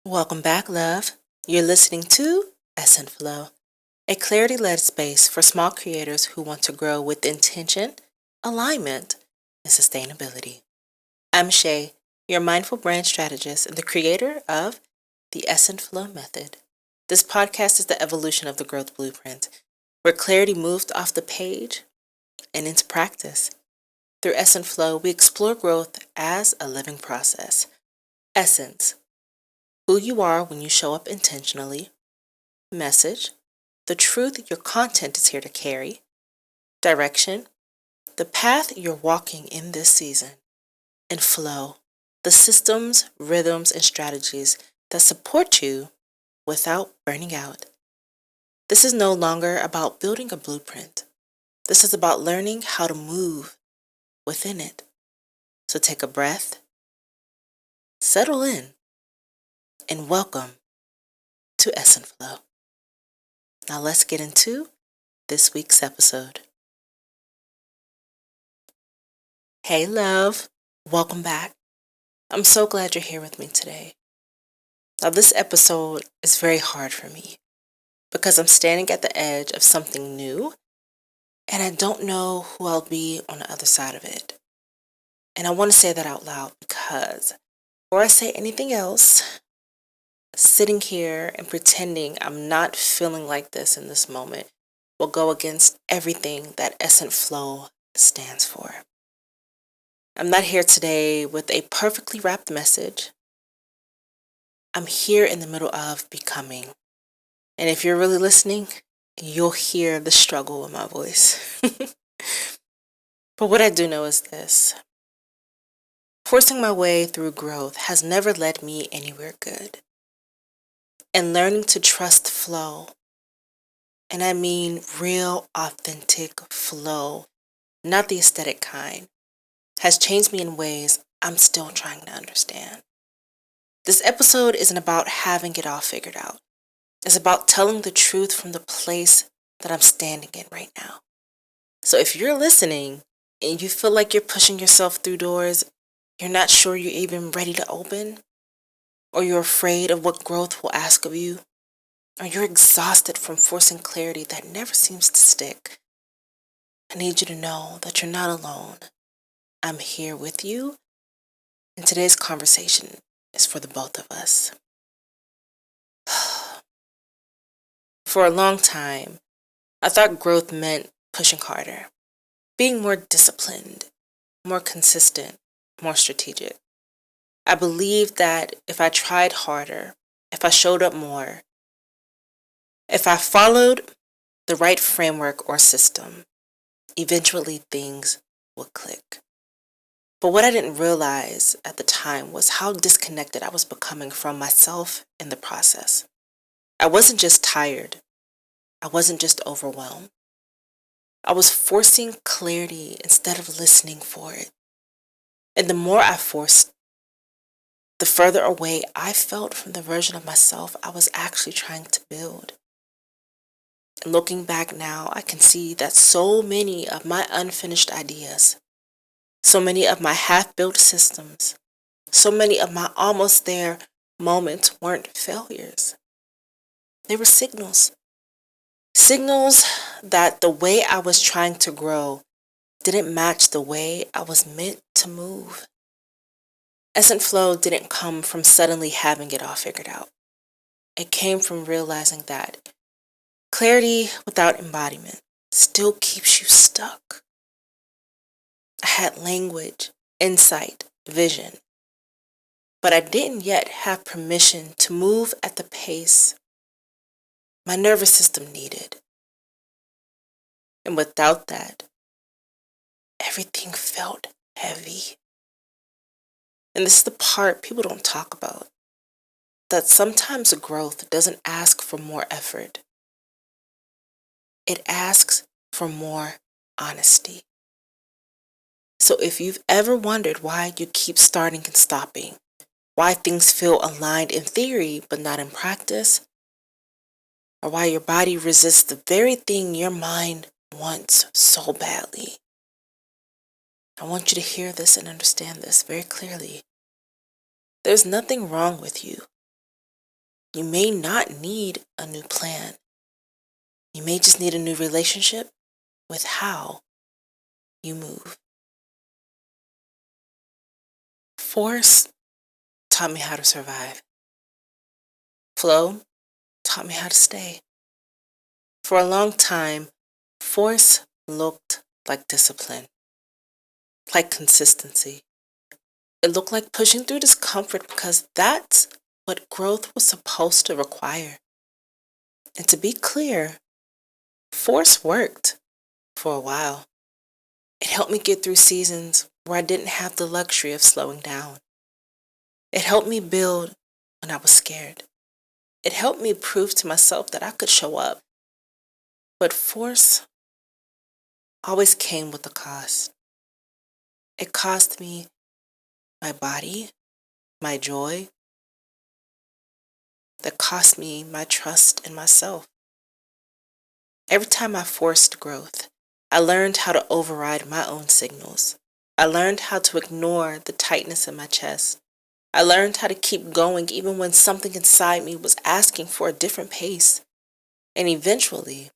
Welcome back, love. You're listening to Essence Flow, a clarity led space for small creators who want to grow with intention, alignment, and sustainability. I'm Shay, your mindful brand strategist and the creator of the Essence Flow Method. This podcast is the evolution of the growth blueprint, where clarity moves off the page and into practice. Through Essence Flow, we explore growth as a living process. Essence, who you are when you show up intentionally. Message, the truth your content is here to carry. Direction, the path you're walking in this season. And flow, the systems, rhythms, and strategies that support you without burning out. This is no longer about building a blueprint. This is about learning how to move within it. So take a breath, settle in, and welcome to Essence Flow. Now let's get into this week's episode. Hey, love. Welcome back. I'm so glad you're here with me today. Now, this episode is very hard for me because I'm standing at the edge of something new and I don't know who I'll be on the other side of it. And I want to say that out loud because before I say anything else, sitting here and pretending I'm not feeling like this in this moment will go against everything that Essence Flow stands for. I'm not here today with a perfectly wrapped message. I'm here in the middle of becoming. And if you're really listening, you'll hear the struggle in my voice. But what I do know is this. Forcing my way through growth has never led me anywhere good. And learning to trust flow, and I mean real, authentic flow, not the aesthetic kind, has changed me in ways I'm still trying to understand. This episode isn't about having it all figured out. It's about telling the truth from the place that I'm standing in right now. So if you're listening and you feel like you're pushing yourself through doors you're not sure you're even ready to open, or you're afraid of what growth will ask of you, or you're exhausted from forcing clarity that never seems to stick, I need you to know that you're not alone. I'm here with you, and today's conversation is for the both of us. For a long time, I thought growth meant pushing harder, being more disciplined, more consistent, more strategic. I believed that if I tried harder, if I showed up more, if I followed the right framework or system, eventually things would click. But what I didn't realize at the time was how disconnected I was becoming from myself in the process. I wasn't just tired. I wasn't just overwhelmed. I was forcing clarity instead of listening for it. And the more I forced, the further away I felt from the version of myself I was actually trying to build. And looking back now, I can see that so many of my unfinished ideas, so many of my half-built systems, so many of my almost there moments weren't failures. They were signals. Signals that the way I was trying to grow didn't match the way I was meant to move. Essence Flow didn't come from suddenly having it all figured out. It came from realizing that clarity without embodiment still keeps you stuck. I had language, insight, vision, but I didn't yet have permission to move at the pace my nervous system needed. And without that, everything felt heavy. And this is the part people don't talk about, that sometimes growth doesn't ask for more effort. It asks for more honesty. So if you've ever wondered why you keep starting and stopping, why things feel aligned in theory but not in practice, or why your body resists the very thing your mind wants so badly, I want you to hear this and understand this very clearly. There's nothing wrong with you. You may not need a new plan. You may just need a new relationship with how you move. Force taught me how to survive. Flow taught me how to stay. For a long time, force looked like discipline, like consistency. It looked like pushing through discomfort because that's what growth was supposed to require. And to be clear, force worked for a while. It helped me get through seasons where I didn't have the luxury of slowing down. It helped me build when I was scared. It helped me prove to myself that I could show up. But force always came with a cost. It cost me my body, my joy. That cost me my trust in myself. Every time I forced growth, I learned how to override my own signals. I learned how to ignore the tightness in my chest. I learned how to keep going even when something inside me was asking for a different pace. And eventually,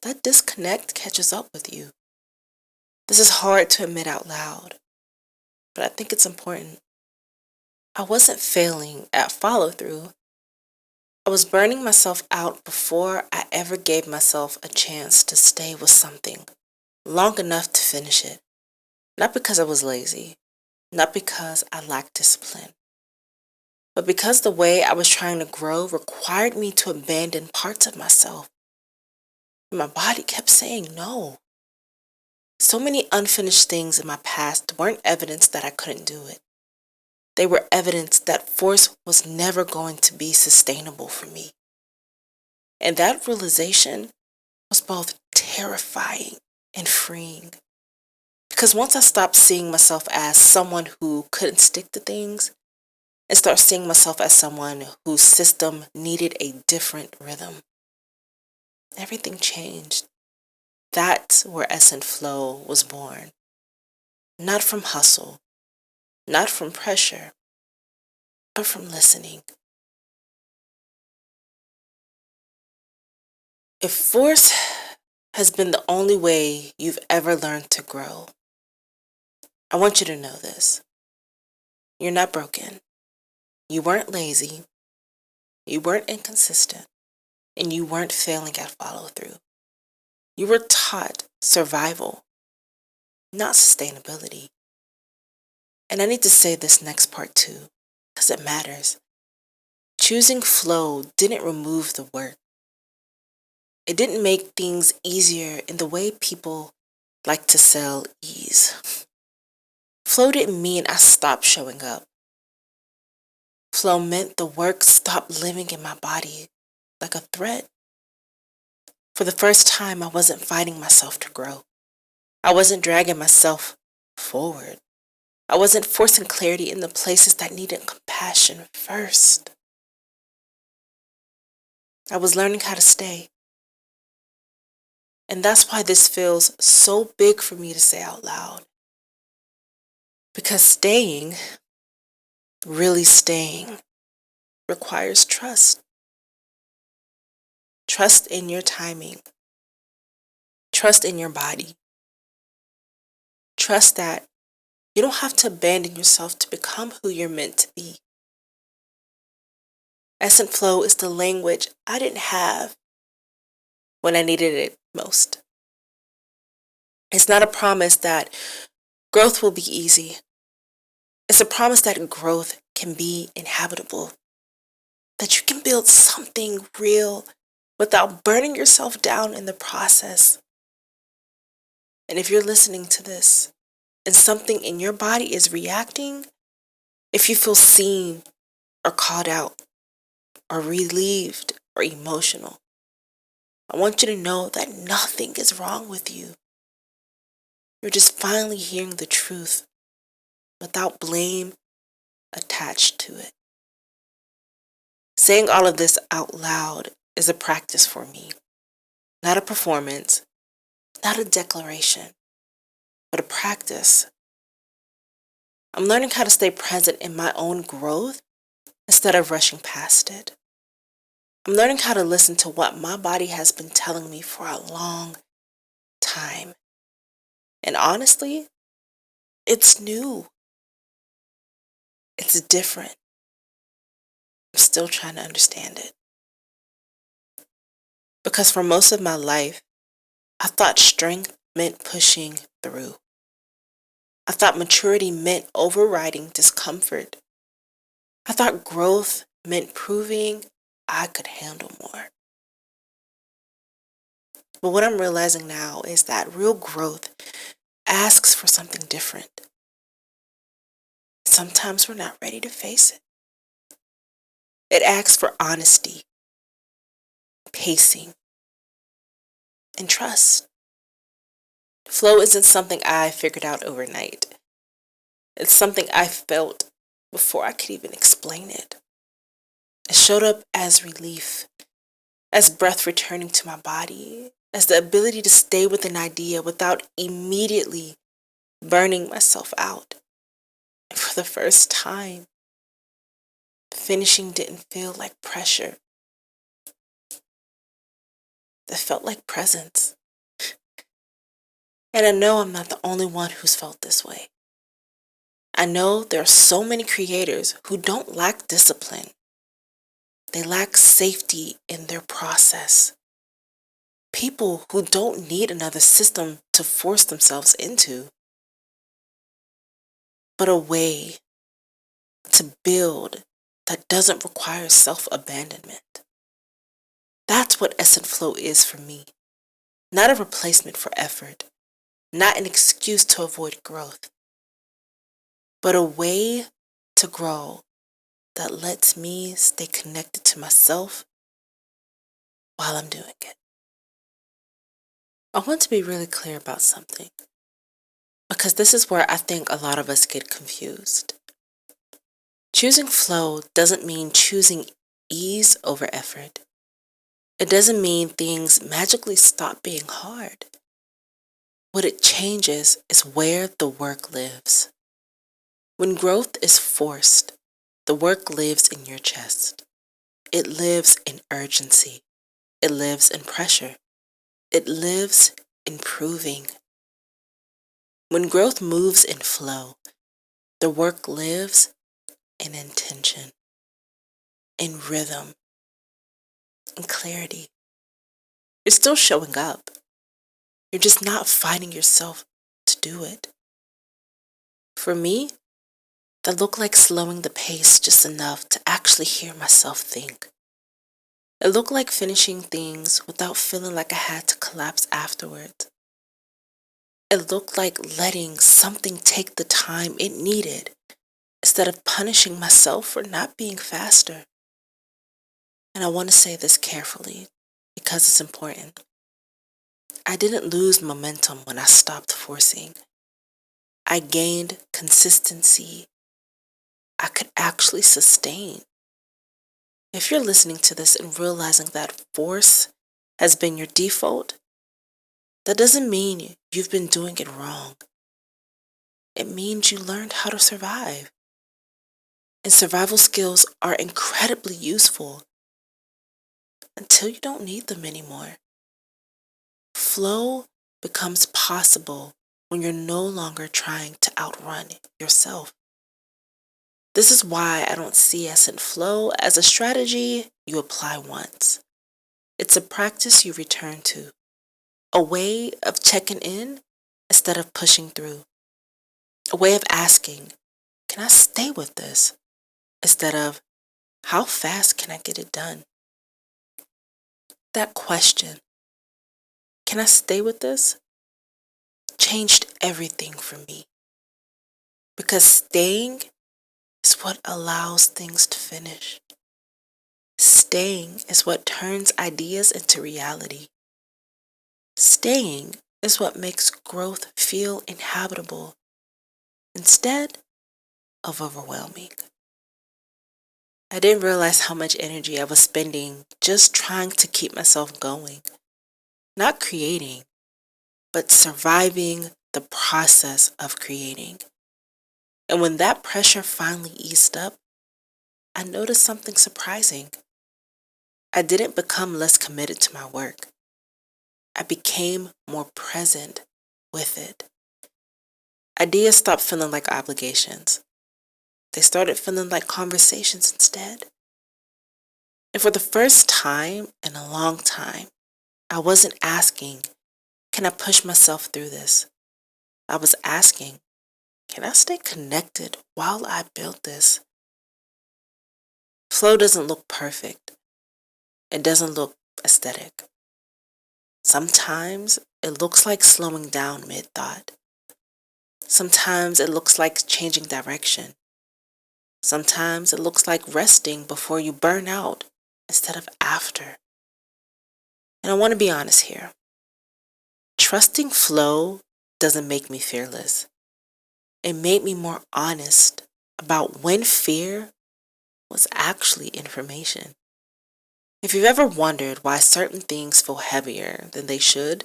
that disconnect catches up with you. This is hard to admit out loud, but I think it's important. I wasn't failing at follow through. I was burning myself out before I ever gave myself a chance to stay with something long enough to finish it. Not because I was lazy, not because I lacked discipline, but because the way I was trying to grow required me to abandon parts of myself. My body kept saying no. So many unfinished things in my past weren't evidence that I couldn't do it. They were evidence that force was never going to be sustainable for me. And that realization was both terrifying and freeing. Because once I stopped seeing myself as someone who couldn't stick to things and start seeing myself as someone whose system needed a different rhythm, everything changed. That's where Essent Flow was born. Not from hustle, not from pressure, but from listening. If force has been the only way you've ever learned to grow, I want you to know this. You're not broken. You weren't lazy. You weren't inconsistent. And you weren't failing at follow through. You were taught survival, not sustainability. And I need to say this next part too, because it matters. Choosing flow didn't remove the work. It didn't make things easier in the way people like to sell ease. Flow didn't mean I stopped showing up. Flow meant the work stopped living in my body like a threat. For the first time, I wasn't fighting myself to grow. I wasn't dragging myself forward. I wasn't forcing clarity in the places that needed compassion first. I was learning how to stay. And that's why this feels so big for me to say out loud. Because staying, really staying, requires trust. Trust in your timing. Trust in your body. Trust that you don't have to abandon yourself to become who you're meant to be. Essent Flow is the language I didn't have when I needed it most. It's not a promise that growth will be easy. It's a promise that growth can be inhabitable, that you can build something real without burning yourself down in the process. And if you're listening to this and something in your body is reacting, if you feel seen or called out or relieved or emotional, I want you to know that nothing is wrong with you. You're just finally hearing the truth without blame attached to it. Saying all of this out loud is a practice for me, not a performance, not a declaration, but a practice. I'm learning how to stay present in my own growth instead of rushing past it. I'm learning how to listen to what my body has been telling me for a long time. And honestly, it's new. It's different. I'm still trying to understand it. Because for most of my life, I thought strength meant pushing through. I thought maturity meant overriding discomfort. I thought growth meant proving I could handle more. But what I'm realizing now is that real growth asks for something different. Sometimes we're not ready to face it. It asks for honesty, pacing, and trust. Flow isn't something I figured out overnight. It's something I felt before I could even explain it. It showed up as relief, as breath returning to my body, as the ability to stay with an idea without immediately burning myself out. And for the first time, finishing didn't feel like pressure. It felt like presence. And I know I'm not the only one who's felt this way. I know there are so many creators who don't lack discipline. They lack safety in their process. People who don't need another system to force themselves into, but a way to build that doesn't require self-abandonment. That's what Ess and Flow is for me. Not a replacement for effort, not an excuse to avoid growth, but a way to grow that lets me stay connected to myself while I'm doing it. I want to be really clear about something, because this is where I think a lot of us get confused. Choosing flow doesn't mean choosing ease over effort. It doesn't mean things magically stop being hard. What it changes is where the work lives. When growth is forced, the work lives in your chest. It lives in urgency. It lives in pressure. It lives in proving. When growth moves in flow, the work lives in intention, in rhythm, in clarity. You're still showing up. You're just not fighting yourself to do it. For me, that looked like slowing the pace just enough to actually hear myself think. It looked like finishing things without feeling like I had to collapse afterwards. It looked like letting something take the time it needed instead of punishing myself for not being faster. And I want to say this carefully because it's important. I didn't lose momentum when I stopped forcing. I gained consistency I could actually sustain. If you're listening to this and realizing that force has been your default, that doesn't mean you've been doing it wrong. It means you learned how to survive. And survival skills are incredibly useful until you don't need them anymore. Flow becomes possible when you're no longer trying to outrun yourself. This is why I don't see Ess and Flow as a strategy you apply once. It's a practice you return to, a way of checking in instead of pushing through, a way of asking, can I stay with this? Instead of, how fast can I get it done? That question, can I stay with this? Changed everything for me. Because staying is what allows things to finish. Staying is what turns ideas into reality. Staying is what makes growth feel inhabitable instead of overwhelming. I didn't realize how much energy I was spending just trying to keep myself going. Not creating, but surviving the process of creating. And when that pressure finally eased up, I noticed something surprising. I didn't become less committed to my work. I became more present with it. Ideas stopped feeling like obligations. They started feeling like conversations instead. And for the first time in a long time, I wasn't asking, can I push myself through this? I was asking, can I stay connected while I build this? Flow doesn't look perfect. It doesn't look aesthetic. Sometimes it looks like slowing down mid-thought. Sometimes it looks like changing direction. Sometimes it looks like resting before you burn out instead of after. And I want to be honest here. Trusting flow doesn't make me fearless. It made me more honest about when fear was actually information. If you've ever wondered why certain things feel heavier than they should,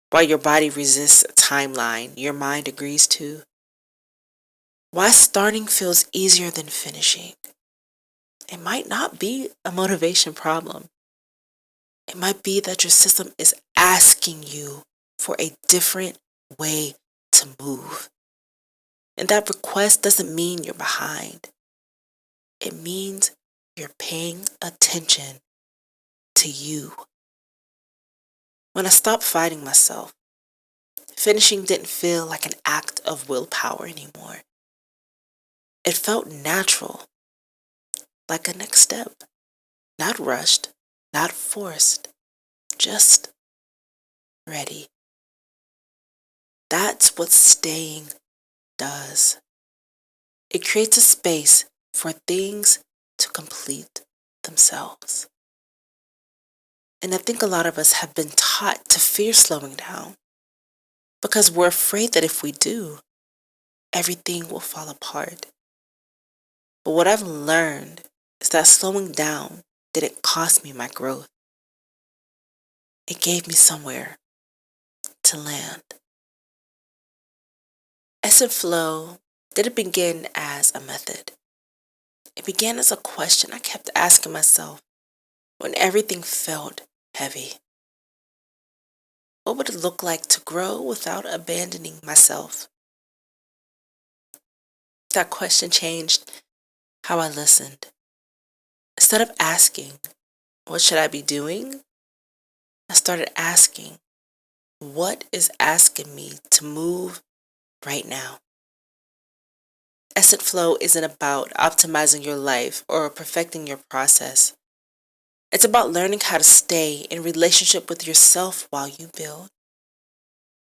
why your body resists a timeline your mind agrees to, why starting feels easier than finishing, it might not be a motivation problem. It might be that your system is asking you for a different way to move. And that request doesn't mean you're behind. It means you're paying attention to you. When I stopped fighting myself, finishing didn't feel like an act of willpower anymore. It felt natural, like a next step, not rushed, not forced, just ready. That's what staying does. It creates a space for things to complete themselves. And I think a lot of us have been taught to fear slowing down because we're afraid that if we do, everything will fall apart. But what I've learned is that slowing down didn't cost me my growth. It gave me somewhere to land. Ebb and Flow didn't begin as a method. It began as a question I kept asking myself when everything felt heavy. What would it look like to grow without abandoning myself? That question changed how I listened. Instead of asking, what should I be doing? I started asking, what is asking me to move right now? Ebb and Flow isn't about optimizing your life or perfecting your process. It's about learning how to stay in relationship with yourself while you build.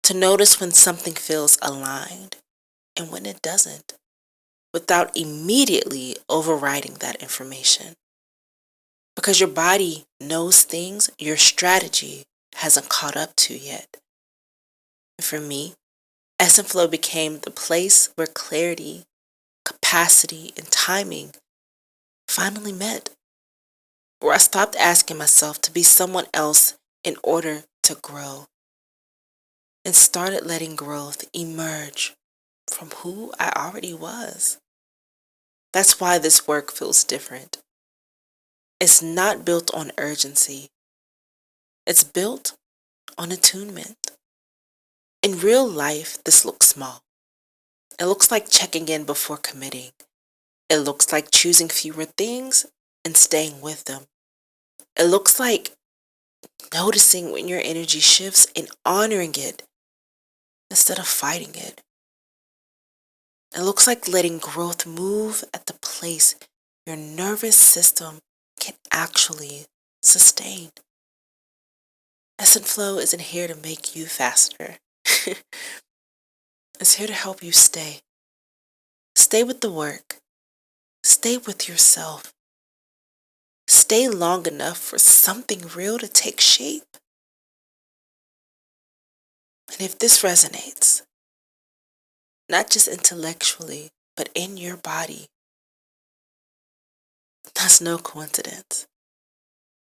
To notice when something feels aligned and when it doesn't, without immediately overriding that information. Because your body knows things your strategy hasn't caught up to yet. And for me, Ebb and Flow became the place where clarity, capacity, and timing finally met. Where I stopped asking myself to be someone else in order to grow and started letting growth emerge from who I already was. That's why this work feels different. It's not built on urgency. It's built on attunement. In real life, this looks small. It looks like checking in before committing. It looks like choosing fewer things and staying with them. It looks like noticing when your energy shifts and honoring it instead of fighting it. It looks like letting growth move at the place your nervous system can actually sustain. Ebb and Flow isn't here to make you faster. It's here to help you stay. Stay with the work. Stay with yourself. Stay long enough for something real to take shape. And if this resonates, not just intellectually, but in your body, that's no coincidence.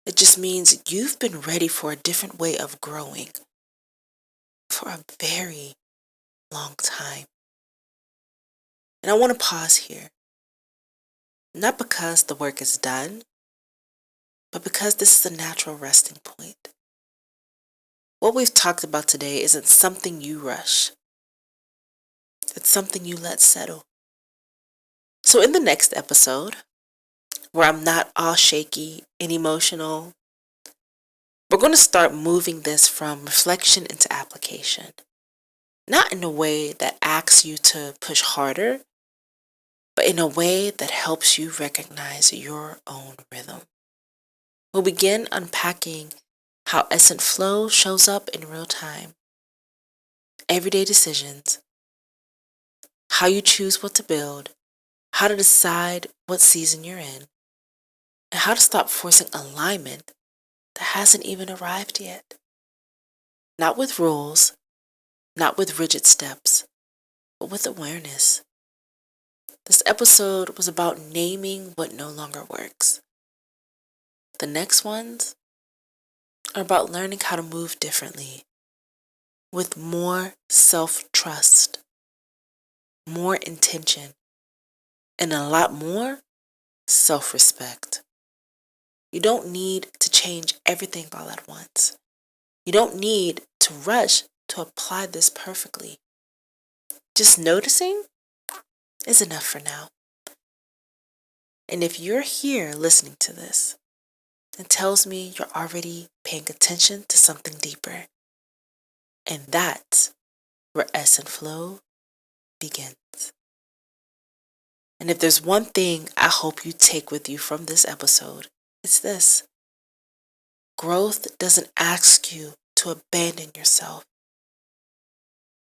It just means you've been ready for a different way of growing for a very long time. And I want to pause here. Not because the work is done, but because this is a natural resting point. What we've talked about today isn't something you rush. It's something you let settle. So in the next episode, where I'm not all shaky and emotional, we're going to start moving this from reflection into application. Not in a way that asks you to push harder, but in a way that helps you recognize your own rhythm. We'll begin unpacking how Essent Flow shows up in real time, everyday decisions, how you choose what to build, how to decide what season you're in, and how to stop forcing alignment that hasn't even arrived yet. Not with rules, not with rigid steps, but with awareness. This episode was about naming what no longer works. The next ones are about learning how to move differently, with more self-trust, more intention, and a lot more self-respect. You don't need to change everything all at once. You don't need to rush to apply this perfectly. Just noticing is enough for now. And if you're here listening to this, it tells me you're already paying attention to something deeper. And that's where Essent Flow begins. And if there's one thing I hope you take with you from this episode, it's this. Growth doesn't ask you to abandon yourself.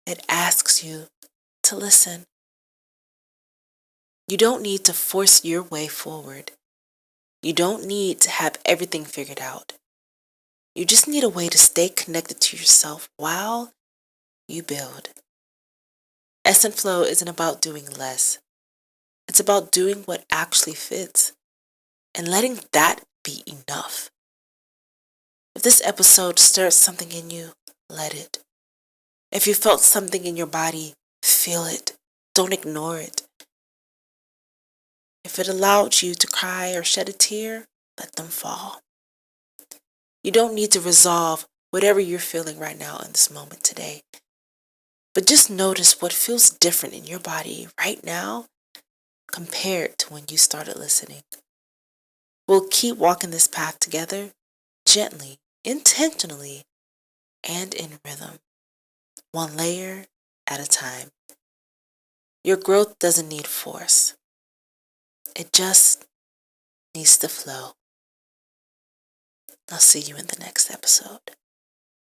It asks you to listen. You don't need to force your way forward. You don't need to have everything figured out. You just need a way to stay connected to yourself while you build. Essent Flow isn't about doing less. It's about doing what actually fits and letting that be enough. If this episode stirs something in you, let it. If you felt something in your body, feel it. Don't ignore it. If it allowed you to cry or shed a tear, let them fall. You don't need to resolve whatever you're feeling right now in this moment today. But just notice what feels different in your body right now compared to when you started listening. We'll keep walking this path together, gently, intentionally, and in rhythm, one layer at a time. Your growth doesn't need force. It just needs to flow. I'll see you in the next episode.